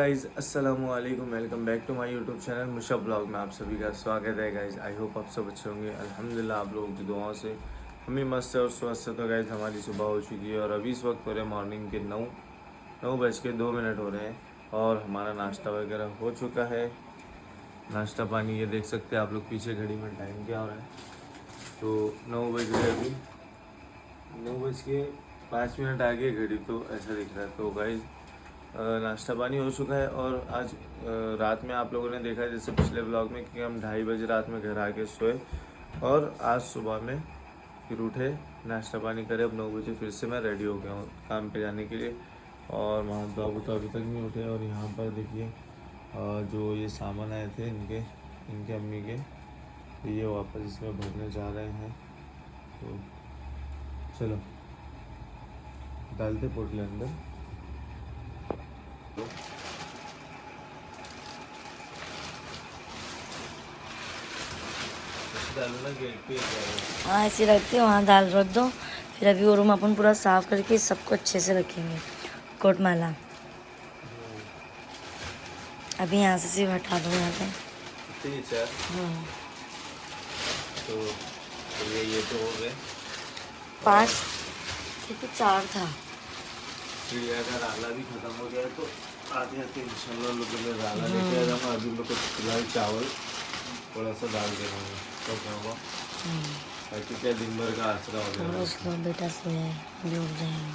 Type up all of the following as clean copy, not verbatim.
Guys अस्सलाम वालेकुम, welcome back to my YouTube channel Musab blog में आप सभी का स्वागत है गाइज़। आई होप आप सब अच्छे होंगे। अल्हम्दुलिल्लाह आप लोगों की दुआओं से हम भी मस्त है और स्वस्थ है। तो गाइज़ हमारी सुबह हो चुकी है और अभी इस वक्त हो रहे हैं मॉर्निंग के 9:02 हो रहे हैं और हमारा नाश्ता वगैरह हो चुका है। नाश्ता पानी ये देख सकते हैं आप लोग पीछे घड़ी में टाइम क्या हो रहा है। तो 9 बज गए, अभी 9:05 आगे घड़ी तो ऐसा दिख रहा है। तो गाइज़ नाश्ता पानी हो चुका है और आज रात में आप लोगों ने देखा जैसे पिछले ब्लॉग में कि हम 2:30 बजे रात में घर आके सोए और आज सुबह में फिर उठे, नाश्ता पानी करे। अब 9 बजे फिर से मैं रेडी हो गया हूँ काम पे जाने के लिए। और वहाँ बाबू तो अभी तक नहीं उठे। और यहाँ पर देखिए जो ये सामान आए थे इनके अम्मी के, तो ये वापस इसमें भरने जा रहे हैं। तो चलो डालते पोटले अंदर। हाँ ऐसे रखते वहाँ दाल रख दो। फिर अभी वो रूम अपन पूरा साफ करके सबको अच्छे से रखेंगे। कोटमाला अभी यहाँ से सिर्फ हटा दो यहाँ पे। तो ये तो हो गए 5 क्योंकि 4 था। चिड़िया का राला भी खत्म हो गया तो आते आते इंशाल्लाह लोग राला लेके आ जाऊँगा। अभी लोग को फिलहाल चावल थोड़ा सा डाल दे रहा हूँ तो क्या हुआ ताकि क्या दिन भर का आसरा हो गया। उसका बेटा सोया है, अभी उठ जाएंगे।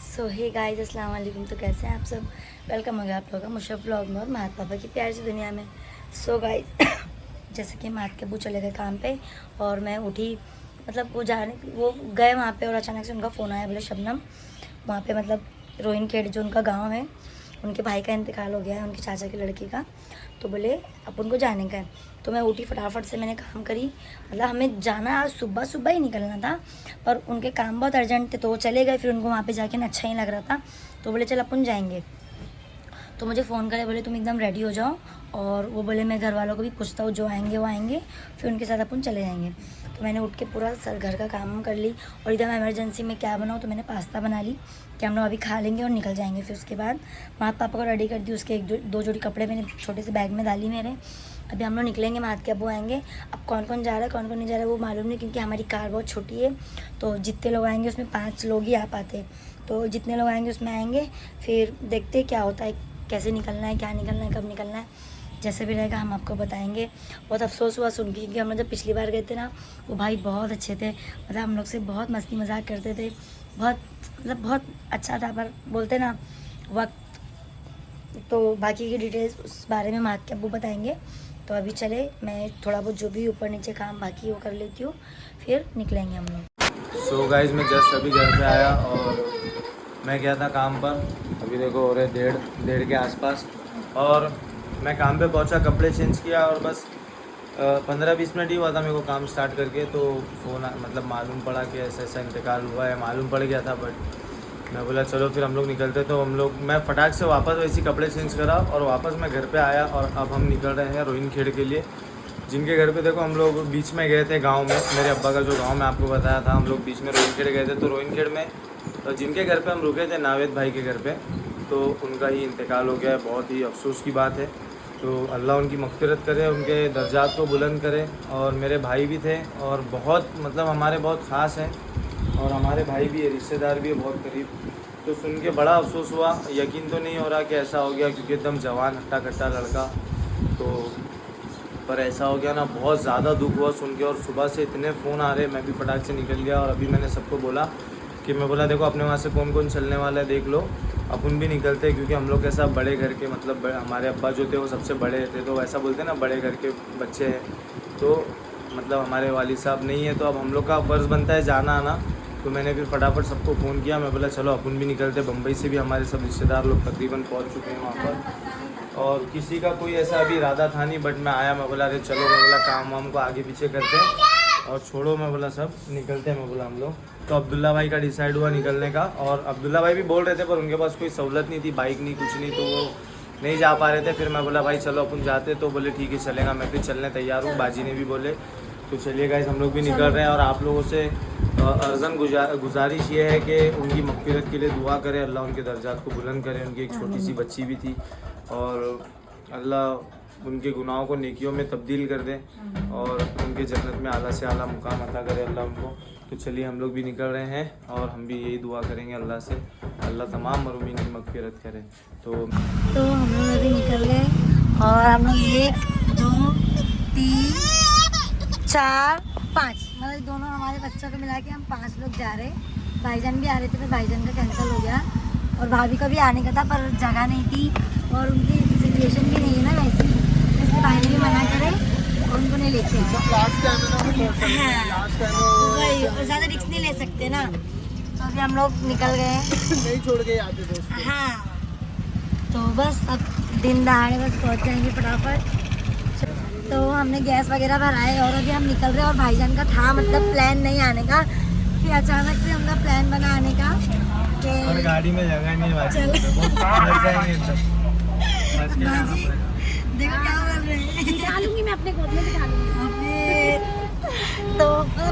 सो हे गाइस अस्सलाम वालेकुम। तो कैसे हैं आप सब? वेलकम हो गया आप लोगों का मुशब व्लॉग में और महत पापा की प्यार सी दुनिया में। सो गाइस जैसे कि महत के अब्बू चले गए काम पे और मैं उठी, मतलब वो गए वहाँ पे और अचानक से उनका फ़ोन आया, बोले शबनम वहाँ पे मतलब रोहिन खेड़ जो उनका गांव है, उनके भाई का इंतकाल हो गया है, उनके चाचा की लड़की का। तो बोले अब उनको जाने का है। तो मैं उठी, फटाफट से मैंने काम करी। मतलब हमें जाना आज सुबह सुबह ही निकलना था पर उनके काम बहुत अर्जेंट थे तो वो चले गए। फिर उनको वहाँ पे जाके ना अच्छा ही लग रहा था तो बोले चल अपन जाएंगे। तो मुझे फ़ोन करे, बोले तुम एकदम रेडी हो जाओ। और वो बोले मैं घर वालों को भी पूछता हूँ, जो आएंगे वो आएंगे, फिर उनके साथ अपन चले जाएंगे। तो मैंने उठ के पूरा घर का काम कर ली और इधर मैं इमरजेंसी में क्या बनाऊँ, तो मैंने पास्ता बना ली कि हम लोग अभी खा लेंगे और निकल जाएंगे। फिर उसके बाद माँ पापा को रेडी कर दी, उसके दो जोड़ी कपड़े मैंने छोटे से बैग में डाली मेरे। अभी हम लोग निकलेंगे, माँ के अब्बू आएंगे। अब कौन कौन जा रहा है कौन कौन नहीं जा रहा है वो मालूम नहीं, क्योंकि हमारी कार बहुत छोटी है तो जितने लोग आएंगे उसमें 5 लोग ही आ पाते। तो जितने लोग आएंगे उसमें आएंगे, फिर देखते क्या होता है, कैसे निकलना है, क्या निकलना है, कब निकलना है, जैसे भी रहेगा हम आपको बताएंगे। बहुत अफसोस हुआ सुन के, क्योंकि हम लोग जब पिछली बार गए थे ना, वो भाई बहुत अच्छे थे, मतलब हम लोग से बहुत मस्ती मजाक करते थे, बहुत अच्छा था। पर बोलते ना वक्त, तो बाकी की डिटेल्स उस बारे में माँ के अब्बू बताएंगे। तो अभी चले, मैं थोड़ा बहुत जो भी ऊपर नीचे काम बाकी वो कर लेती हूँ, फिर निकलेंगे हम लोग। सो गाइज मैं जस्ट अभी घर पे आया और मैं गया था काम पर। अभी देखो हो रहे 1:30 के आसपास और मैं काम पे पहुंचा, कपड़े चेंज किया और बस 15-20 मिनट ही हुआ था मेरे को काम स्टार्ट करके। तो फ़ोन मतलब मालूम पड़ा कि ऐसा ऐसा इंतकाल हुआ है, मालूम पड़ गया था। बट मैं बोला चलो फिर हम लोग निकलते। तो मैं फटाक से वापस वैसे कपड़े चेंज करा और वापस मैं घर पे आया और अब हम निकल रहे हैं रोहिन खेड़ के लिए, जिनके घर पे देखो हम लोग बीच में गए थे गांव में। मेरे अब्बा का जो गांव मैं आपको बताया था, हम लोग बीच में रोहिन खेड़ गए थे। तो रोहिन खेड़ में तो जिनके घर पे हम रुके थे, नावेद भाई के घर पे, तो उनका ही इंतकाल हो गया है। बहुत ही अफसोस की बात है। तो अल्लाह उनकी मग़फ़िरत करे, उनके दर्जात को बुलंद करे। और मेरे भाई भी थे और बहुत मतलब हमारे बहुत ख़ास हैं और हमारे भाई भी है, रिश्तेदार भी है बहुत करीब। तो सुन के बड़ा अफसोस हुआ, यकीन तो नहीं हो रहा कि ऐसा हो गया, क्योंकि एकदम जवान हट्टा कट्टा लड़का। तो पर ऐसा हो गया ना, बहुत ज़्यादा दुख हुआ सुन के। और सुबह से इतने फ़ोन आ रहे, मैं भी फटाक से निकल गया। और अभी मैंने सबको बोला कि मैं बोला देखो अपने वहाँ से कौन कौन चलने वाला है देख लो, अपन भी निकलते हैं। क्योंकि हम लोग कैसा बड़े घर के मतलब हमारे अब्बा जो थे वो सबसे बड़े थे, तो ऐसा बोलते हैं ना बड़े घर के बच्चे हैं। तो मतलब हमारे वालिद साहब नहीं है, तो अब हम लोग का फ़र्ज़ बनता है जाना आना। तो मैंने फिर फटाफट सबको फ़ोन किया, मैं बोला चलो अपन भी निकलते। बम्बई से भी हमारे सब रिश्तेदार लोग तकरीबन पहुँच चुके हैं वहाँ पर और किसी का कोई ऐसा अभी इरादा था नहीं। बट मैं आया, मैं बोला अरे चलो, मैं बोला काम वाम को आगे पीछे करते हैं और छोड़ो, मैं बोला सब निकलते हैं। मैं बोला हम लोग तो अब्दुल्ला भाई का डिसाइड हुआ निकलने का। और अब्दुल्ला भाई भी बोल रहे थे पर उनके पास कोई सहूलत नहीं थी, बाइक नहीं कुछ नहीं, तो वो नहीं जा पा रहे थे। फिर मैं बोला भाई चलो अपन जाते, तो बोले ठीक है चलेगा। मैं फिर चलने तैयार हूँ, बाजी ने भी बोले तो चलिए गाइस हम लोग भी निकल रहे हैं। और आप लोगों से अर्ज़न गुजारिश ये है कि उनकी मग़फ़िरत के लिए दुआ करें, अल्लाह उनके दर्जात को बुलंद करे। उनकी एक छोटी सी बच्ची भी थी और अल्लाह उनके गुनाहों को नेकियों में तब्दील कर दे और उनके जन्नत में आला से आला मुकाम अता करे अल्लाह उनको। तो चलिए हम लोग भी निकल रहे हैं और हम भी यही दुआ करेंगे अल्लाह से, अल्लाह तमाम मरूमीन की मग़फ़िरत करे। तो हम लोग अभी निकल गए और हम लोग 1 2 3 4 5 मतलब दोनों हमारे बच्चों को मिला के हम 5 लोग जा रहे हैं। भाईजान भी आ रहे थे पर भाईजान का कैंसिल हो गया और भाभी का भी आने का था पर जगह नहीं थी और उनकी सिचुएशन भी नहीं है ना वैसी, इसलिए भाई ने भी मना करे और उनको नहीं लेते हैं। वही और ज़्यादा रिस्क नहीं ले सकते ना, तो अभी हम लोग निकल गए नहीं छोड़ के आते दोस्त। हाँ तो बस अब दिन दहाड़े बस पहुँच जाएंगे फटाफट। तो हमने गैस वगैरह भराए और अभी हम निकल रहे हैं और भाईजान का था मतलब प्लान नहीं आने का, फिर अचानक से हमका प्लान बना आने का और गाड़ी में जगह नहीं बाजी देखो क्या बोल रहे हैं, डालूंगी मैं अपने गोद में भी डालूंगी। तो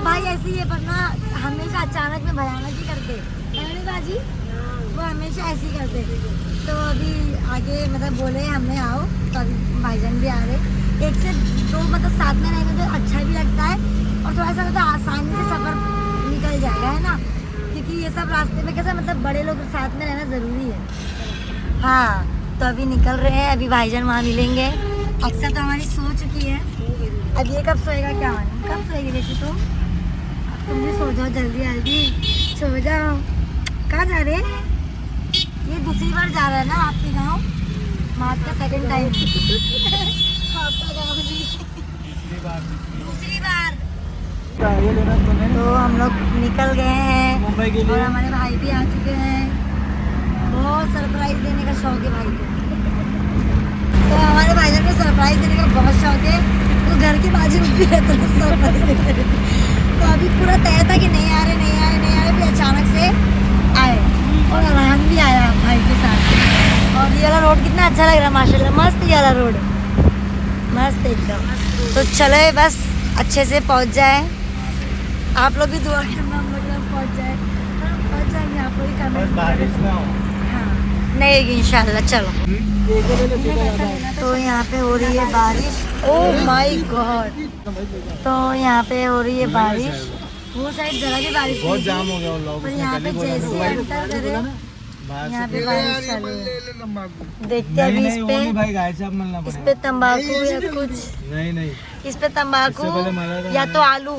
भाई ऐसे ही है पर ना हमेशा अचानक में भयानक ही करते हैं बाजी, वो हमेशा ऐसे ही करते। तो अभी आगे मतलब बोले हमने आओ, तो अभी भाईजान भी आ रहे। 1 से 2 मतलब साथ में रहेंगे तो अच्छा भी लगता है और थोड़ा सा मतलब आसानी से सफ़र निकल जाएगा है ना, क्योंकि ये सब रास्ते में कैसा मतलब बड़े लोग साथ में रहना ज़रूरी है। हाँ तो अभी निकल रहे हैं, अभी भाईजान वहाँ मिलेंगे। अक्सर तो हमारी सो चुकी है, अब ये कब सोएगा क्या मालूम, कब सोएगी बेटी तुम भी सो जाओ जल्दी जल्दी सो जाओ। कहाँ जा रहे हैं? ये दूसरी बार जा रहा है ना आपके गाँव, माँ का 2nd टाइम आपका गाँव दूसरी बार। तो हम लोग निकल गए हैं मुंबई के लिए और हमारे भाई भी आ चुके हैं। बहुत सरप्राइज देने का शौक है भाई को, तो हमारे भाईजान को सरप्राइज देने का बहुत शौक है, तो घर के बाजू में भी रहता है सरप्राइज देने। तो अभी पूरा तय था कि नहीं आ रहे फिर अचानक से आए और अरहान भी आया भाई के साथ। और ये वाला रोड कितना अच्छा लग रहा है माशाल्लाह, मस्त ये वाला रोड, मस्त एकदम। तो चले बस अच्छे से पहुंच जाए, आप लोग भी दुआ करना हम लोग पहुंच जाए, पहुंच जाएंगे आप लोग कमेंट नहीं इंशाल्लाह। चलो तो यहाँ पे हो रही है बारिश, ओह माय गॉड, तो यहाँ पे हो रही है बारिश, वो साइड जरा भी बारिश बहुत जाम हो गया उन लोगों पर को। यहाँ पे जैसे एंटर करे यहाँ पे बारिश चालू है। देखते हैं अभी इस पे तंबाकू या कुछ नहीं इस पे तंबाकू या तो आलू,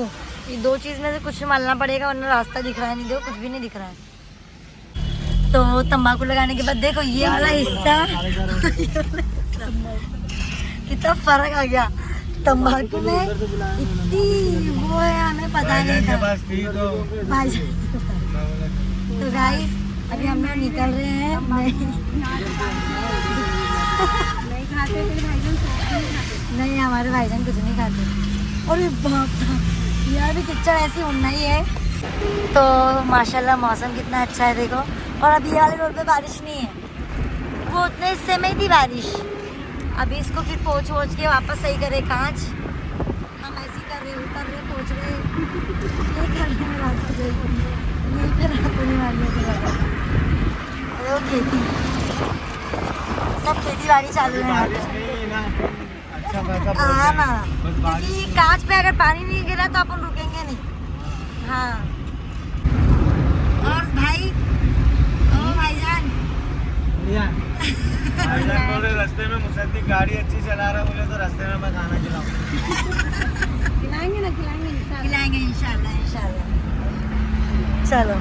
ये 2 चीज में से कुछ मलना पड़ेगा वरना रास्ता दिख रहा है नहीं, देखो कुछ भी नहीं दिख रहा है। तो तंबाकू लगाने के बाद देखो ये वाला हिस्सा कितना फर्क आ गया, तंबाकू में इतनी वो है हमें पता नहीं था। तो गाइस अभी हम लोग निकल रहे हैं, नहीं हमारे भाईजान कुछ नहीं खाते। और यार भी किचड़ ऐसी होना ही है। तो माशाल्लाह मौसम कितना अच्छा है देखो, और अभी ये वाले रोड पे बारिश नहीं है, वो उतने हिस्से में ही थी बारिश। अभी इसको फिर पोंछ के वापस सही करे कांच, हम ऐसे कर रहे उतर रहे पोंछ रहे, ये करने में रात हो जाएगी, यहीं पे रात होने वाली है। वो खेती सब खेती बाड़ी चालू है हाँ ना, क्योंकि कांच पे अगर पानी नहीं गिरा तो अपन रुकेंगे नहीं। हाँ और भाई भाईजान बोले रास्ते में मुसद्दिक गाड़ी अच्छी चला रहा, बोले तो रास्ते में मैं खाना खिलाऊंगा। खिलाएंगे इंशाल्लाह। चलो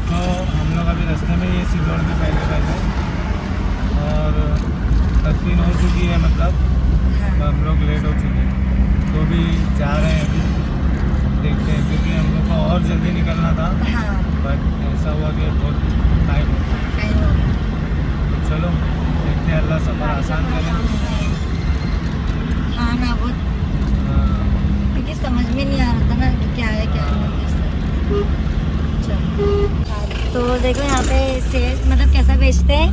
तो हम लोग अभी रास्ते में ये सिल्लोड में पहले और तकरीन हो चुकी है, मतलब तो हम लोग लेट हो चुके हैं, तो भी जा रहे हैं अभी, देखते हैं क्योंकि हम लोग को और जल्दी निकलना था। बट ऐसा हुआ कि बहुत टाइम हो गया। तो चलो देखते हैं, अल्लाह सफ़र आसान करे। हाँ ना वो क्योंकि समझ में नहीं आ रहा था ना कि क्या है क्या नहीं। चलो तो देखो यहाँ पे सेल मतलब कैसा बेचते हैं,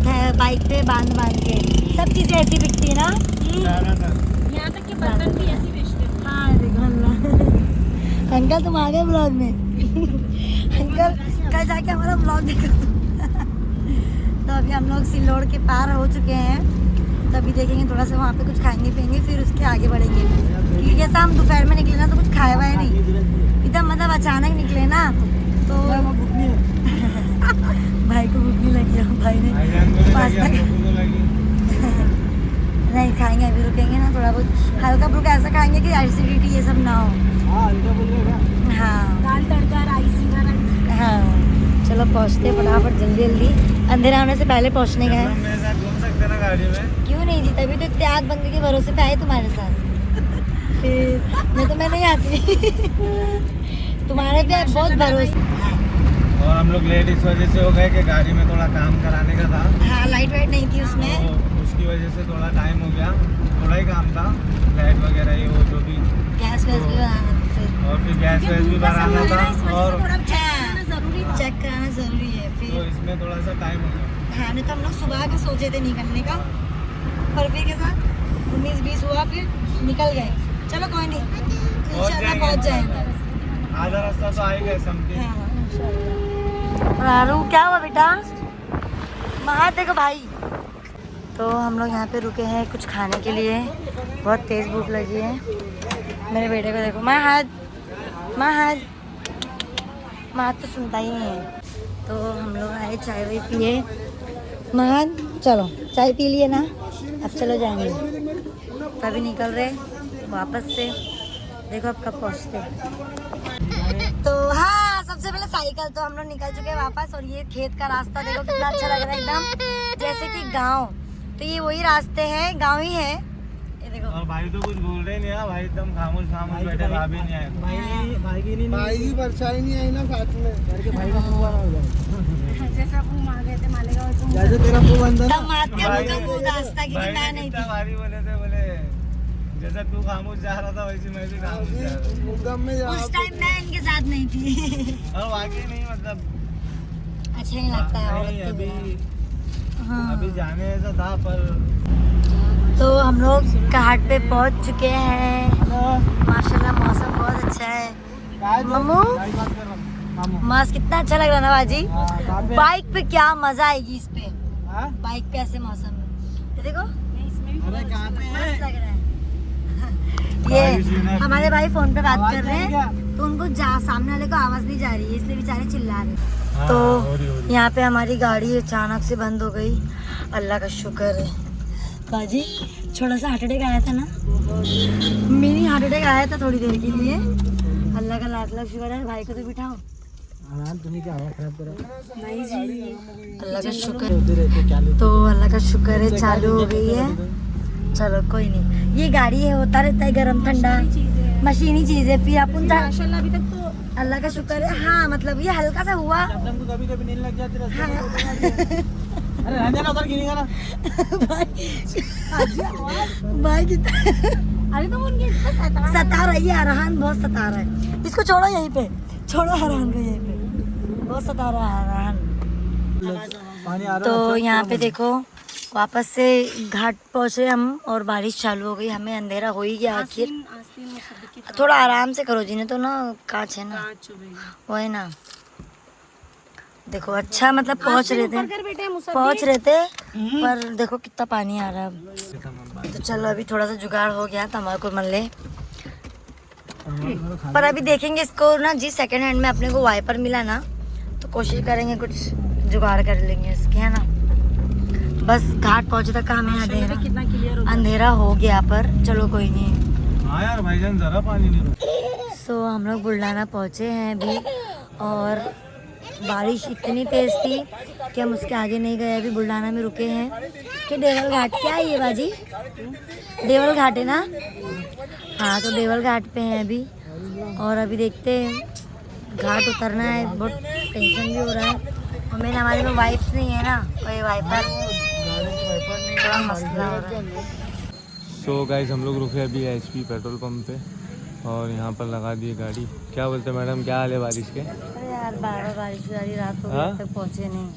बाइक पे बांध के सब चीजें ऐसी बिकती है ना। यहाँ तक के बर्तन भी ऐसी बेचते हैं। हाँ देखो अल्लाह। अंकल तुम आ गए ब्लॉग में। अंकल कल जाके हमारा ब्लॉग देखो। तो अभी हम लोग सिल्लोड़ के पार हो चुके हैं, तो अभी देखेंगे थोड़ा सा वहाँ पे कुछ खाएंगे पियेंगे, फिर उसके आगे बढ़ेंगे। क्योंकि जैसा हम दोपहर में निकले ना तो कुछ खाया हुआ है नहीं, एकदम मतलब अचानक निकले ना तो भाई को भूख नहीं लगी है, भाई ने पास्ता नहीं खाएंगे, अभी रुकेंगे ना थोड़ा बहुत हल्का फुल्का ऐसा खाएंगे कि एसिडिटी ये सब ना हो। हाँ दाल तड़का, राइस, जीरा राइस। हाँ चलो पहुँचते फटाफट जल्दी जल्दी, अंधेरा होने से पहले पहुँचने गए। मेरे साथ घूम सकते ना गाड़ी में? क्यों नहीं जी, तभी तो त्याग बंदी के भरोसे पे आए तुम्हारे साथ। फिर मैं नहीं आती। तुम्हारे पे बहुत भरोसा। और हम लोग लेट इस वजह से हो गए कि गाड़ी में थोड़ा काम कराने का था, हाँ लाइट वाइट नहीं थी उसमें, तो उसकी वजह से थोड़ा टाइम हो गया। थोड़ा ही काम था, लाइट वगैरह ये वो जो भी, गैस वैस भी बनाना था फिर। और फिर गैस वैस भी भराना था, और जरूरी था। चेक कराना जरूरी है तो फिर। इसमें थोड़ा सा टाइम हो गया। हाँ नहीं तो हम लोग सुबह का सोचे थे निकलने का, पर फिर कैसा 19-20 हुआ फिर निकल गए। चलो कोई नहीं, इंशाल्लाह पहुँच जाएंगे। आधा रास्ता तो आएगा समथिंग। रारू क्या हुआ बेटा? महा देखो भाई। तो हम लोग यहाँ पे रुके हैं कुछ खाने के लिए, बहुत तेज़ भूख लगी है। मेरे बेटे को देखो, महद तो सुनता ही नहीं है। तो हम लोग आए चाय वाय पिए। महद चलो चाय पी लिए ना, अब चलो जाएंगे। तभी निकल रहे वापस से, देखो अब कब पहुँचते। तो हाँ सबसे पहले साइकिल, तो हम लोग निकल चुके हैं वापस। और ये खेत का रास्ता देखो कितना अच्छा लग रहा है, एकदम जैसे कि गांव। तो ये वही रास्ते हैं, गांव ही है ये देखो। और भाई तो कुछ बोल रहे नहीं है, भाई एकदम खामोश बैठे, भाभी नहीं आए। भाई की परछाई नहीं आई ना साथ में, भाई का मुंह बना हो जाए। जैसा मुंह मार गए थे मालेगा और तुम जैसे तेरा मुंह बंद है ना, तब मात के मुंह का मुंह रास्ता की भाई मैं नहीं कितना थी। भारी बोले थे, बोले जैसा तू खामोश जा रहा था वैसे मैं भी खामोश जा रहा था। मुद्दम में जा उस टाइम मैं इनके साथ नहीं थी। और वाकई नहीं, मतलब अच्छा नहीं लगता है नहीं, औरत अभी के बिना। हाँ। अभी जाने ऐसा था, पर तो हम लोग घाट पे पहुंच चुके हैं। माशाल्लाह मौसम बहुत अच्छा है। मम्मू मास्क कितना अच्छा लग रहा है ना बाजी। बाइक पे क्या मजा आएगी इस पे, बाइक पे ऐसे मौसम में। ये देखो मस्त लग रहा है। ये हमारे भाई फोन पे बात कर रहे हैं, तो उनको सामने वाले को आवाज नहीं जा रही है, इसलिए बेचारे चिल्ला रहे हैं। तो यहाँ पे हमारी गाड़ी अचानक से बंद हो गई, अल्लाह का शुक्र है। बाजी छोटा सा हार्ट अटैक आया था ना, मिनी हार्ट अटैक आया था थोड़ी देर के लिए। अल्लाह का लाख लाख शुक्र है। भाई को तो बिठाओ। तुम्हें क्या हवा खराब करा? नहीं जी अल्लाह का शुक्र। तो अल्लाह का शुक्र है चालू हो गई है। चलो कोई नहीं, ये गाड़ी है, होता रहता है गरम ठंडा, मशीनी चीज है। फिर अपन माशाल्लाह अभी तक तो अल्लाह का शुक्र है। हाँ मतलब ये हल्का सा हुआ। कभी कभी नींद लग जाती है। हाँ। अरे रहने ना, उधर गिरेगा ना। भाई कितना अरे तो उनके सता रही है, अरहान बहुत सता रहा है। इसको छोड़ो यहीं पे, छोड़ो अरहान को यहीं पे, बहुत सता रहा है अरहान। पानी आ रहा तो यहाँ पे देखो वापस से घाट पहुँचे हम, और बारिश चालू हो गई। हमें अंधेरा हो ही गया आखिर। थोड़ा आराम से करो जी, ने तो ना कांच है ना, वो है ना। देखो अच्छा मतलब पहुँच रहे थे पर देखो कितना पानी आ रहा है अब। तो चलो अभी थोड़ा सा जुगाड़ हो गया था हमारे को मल्ले, पर अभी देखेंगे इसको ना जी। सेकंड हैंड में अपने को वाइपर मिला ना, तो कोशिश करेंगे कुछ जुगाड़ कर लेंगे इसके, है ना। बस घाट पहुंचे तक हमें अंधेरा हो गया, पर चलो कोई नहीं। हाँ यार भाईजान जरा पानी नहीं रुका। सो हम लोग बुल्ढाना पहुंचे हैं अभी, और बारिश इतनी तेज थी कि हम उसके आगे नहीं गए। अभी बुल्ढाना में रुके हैं कि देवल घाट, क्या है ये बाजी? देवल घाट है ना? हाँ तो देवल घाट पे हैं अभी, और अभी देखते हैं घाट उतरना है। बहुत टेंशन भी हो रहा है, और मैंने हमारे में वाइप्स नहीं है ना, कोई वाइपर, थोड़ा मसला हो रहा है। सो गाइस हम लोग रुके अभी HP पेट्रोल पंप पे, और यहाँ पर लगा दिए गाड़ी। क्या बोलते मैडम, क्या हाल है बारिश के? अरे यार बार बारिश वाली रात हो गई, हाँ? अब तक पहुँचे नहीं।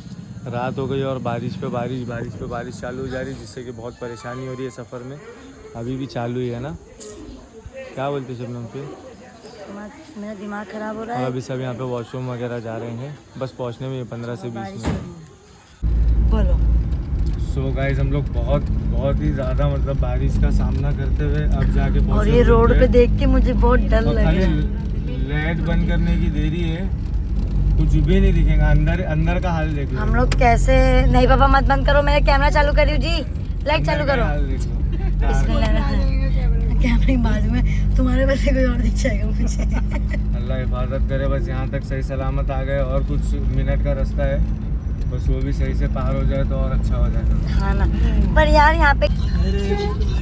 रात हो गई और बारिश पे बारिश चालू हो जा रही है, जिससे कि बहुत परेशानी हो रही है सफ़र में। अभी भी चालू ही है ना, क्या बोलते शबनम फिर? मेरा दिमाग खराब हो रहा और है। अभी सब यहाँ पे वॉशरूम वगैरह जा रहे हैं, बस पहुँचने में 15 से 20 बारिश मिनट। बोलो। सो गाइस हम लोग बहुत ही ज़्यादा मतलब बारिश का सामना करते हुए अब जाके और पहुंचे ये रोड हैं। पे देख के मुझे बहुत डर और लग खाली रहा है। लाइट बंद करने की देरी है, कुछ भी नहीं दिखेगा। अंदर का हाल देख लो। हम लोग कैसे, नहीं पापा मत बंद करो, मैं कैमरा चालू कर रही हूँ जी, लाइट चालू अंदर करो। का हाल देख लो। कैमरा की बाजू में तुम्हारे बच्चे कोई और दिख जाएगा मुझे। अल्लाह हिफाजत करे, बस यहाँ तक सही सलामत आ गए और कुछ मिनट का रास्ता है, बस वो भी सही से पार हो जाए तो और अच्छा हो जाएगा। हाँ ना, पर यार यहाँ पे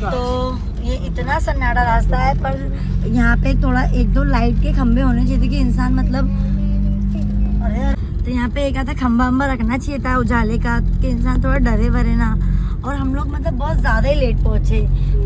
तो ये इतना सन्नाटा रास्ता है, पर यहाँ पे थोड़ा 1-2 लाइट के खंभे होने चाहिए कि इंसान मतलब, अरे तो यहाँ पे एक आधा खंभा वंबा रखना चाहिए था उजाले का, कि इंसान थोड़ा डरे वरे ना। और हम लोग मतलब बहुत ज़्यादा ही लेट पहुँचे,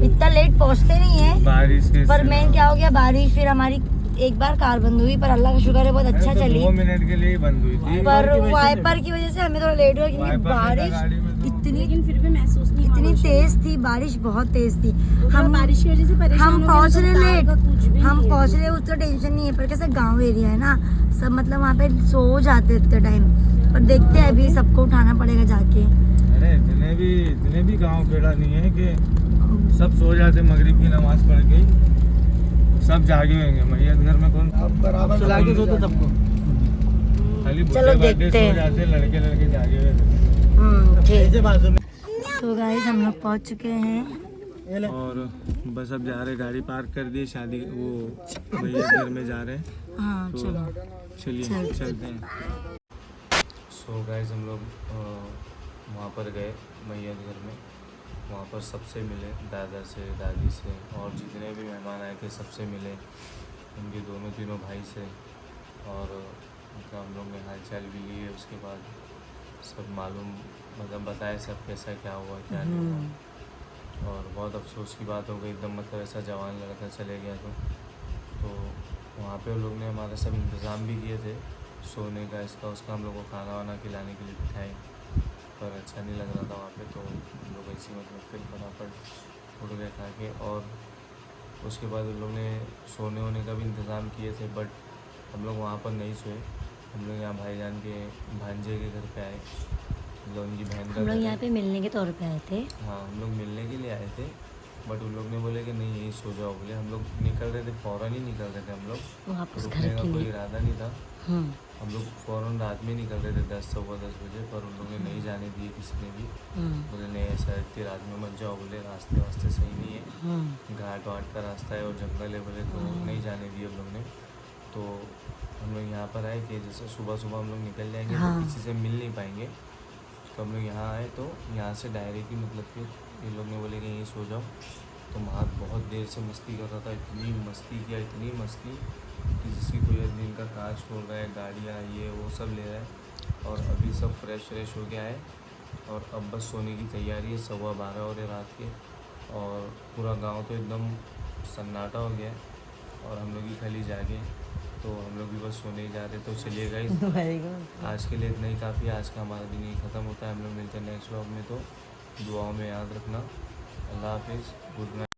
इतना लेट पहुँचते नहीं है, बारिश के पर मेन क्या हो गया, बारिश, फिर हमारी एक बार कार बंद हुई, पर अल्लाह का शुक्र है बहुत अच्छा चली। 2 मिनट के लिए ही बंद हुई थी, पर वाइपर की वजह से हमें थोड़ा लेट हुआ, क्योंकि वाइपर बारिश गाड़ी में तो- इतनी लेकिन फिर भी महसूस नहीं हुआ इतनी कुछ। तेज थी, बारिश बहुत तेज थी। हम बारिश की वजह से परेशान हम हो गए, पहुंच तो रहे कार लेट, का कुछ भी हम नहीं है। पहुंच रहे उस तो टेंशन नहीं है, पर कैसे गांव एरिया है ना, सब मतलब वहाँ पे सो जाते इतने टाइम, पर देखते हैं अभी सबको उठाना पड़ेगा जाके। अरे इतने भी गांव पेड़ा नहीं है कि सब सो जाते मगरिब की नमाज पढ़ के, सब जागे होंगे। मैयत घर में कौन अब बराबर चला के सोते सबको। खाली चलो बुढ़े बाटे देखते सो हैं। जाते, लड़के जागे हुए थे। ठीक। ऐसे बाजू में सो गाइस हम लोग पहुंच चुके हैं। और बस अब जा रहे, गाड़ी पार्क कर दी, शादी वो भैया घर में जा रहे हैं, हाँ तो चलो। चलिए चलते हैं। सो गाइस हम लोग वहाँ पर गए मैया घर में, वहाँ पर सबसे मिले, दादा से, दादी से, और जितने भी मेहमान आए थे सबसे मिले, उनके तीनों भाई से, और उनका हम लोग ने हालचाल भी लिए। उसके बाद सब मालूम मतलब बताए सब कैसा क्या हुआ क्या नहीं हुआ। और बहुत अफसोस की बात हो गई, एकदम मतलब ऐसा जवान लड़का चले गया। तो वहाँ पे उन लोग ने हमारा सब इंतज़ाम भी किए थे, सोने का, इसका उसका, हम लोग को खाना वाना खिलाने के लिए बिठाए, पर अच्छा नहीं लग रहा था वहाँ पे, तो हम लोग ऐसे मतलब फिर फटाफट उठ गए खा के। और उसके बाद उन लोग ने सोने वोने का भी इंतज़ाम किए थे, बट हम लोग वहाँ पर नहीं सोए। हम लोग यहाँ भाईजान के भांजे के घर पे आए, मतलब उनकी बहन का हम लोग घर यहाँ है। पे मिलने के तौर पे आए थे। हाँ हम लोग मिलने के लिए आए थे, बट उन लोग ने बोले कि नहीं यहीं सो जाओ बोले। हम लोग निकल रहे थे, फ़ौरन ही निकल रहे थे हम लोग, वापस रुकने घर का के कोई लिए। इरादा नहीं था। हम्म। हम लोग फ़ौरन रात में निकल रहे थे 10-10 बजे, पर उन लोगों ने नहीं जाने दिए किसी ने भी। बोले नहीं ऐसा इतनी रात में मत जाओ बोले, रास्ते वास्ते सही नहीं है, घाट वाट का रास्ता है और जंगल है बोले, तो नहीं जाने दिए उन लोग ने। तो हम लोग यहाँ पर आए कि जैसे सुबह सुबह हम लोग निकल जाएंगे हाँ। तो किसी से मिल नहीं पाएंगे, तो हम लोग यहाँ आए। तो यहाँ से डायरेक्ट ही मतलब फिर इन लोग ने बोले कि यहीं सो जाओ। तो वहाँ बहुत देर से मस्ती कर रहा था, इतनी मस्ती किया, इतनी मस्ती कि जिसकी कोई आदमी इनका कांच खोल रहा है, गाड़ियाँ ये वो सब ले रहा है। और अभी सब फ्रेश हो गया है और अब बस सोने की तैयारी है। 12:15 हो रहे रात के, और पूरा गांव तो एकदम सन्नाटा हो गया है और हम लोग ही खाली जागे, तो हम लोग भी बस सोने ही जा रहे। तो चलिए गाइस आज के लिए इतना ही काफ़ी, आज का हमारा दिन ही ख़त्म होता है। हम लोग मिलते हैं नेक्स्ट व्लॉग में, तो दुआओं में याद रखना। अल्लाह हाफिज़, गुड नाइट।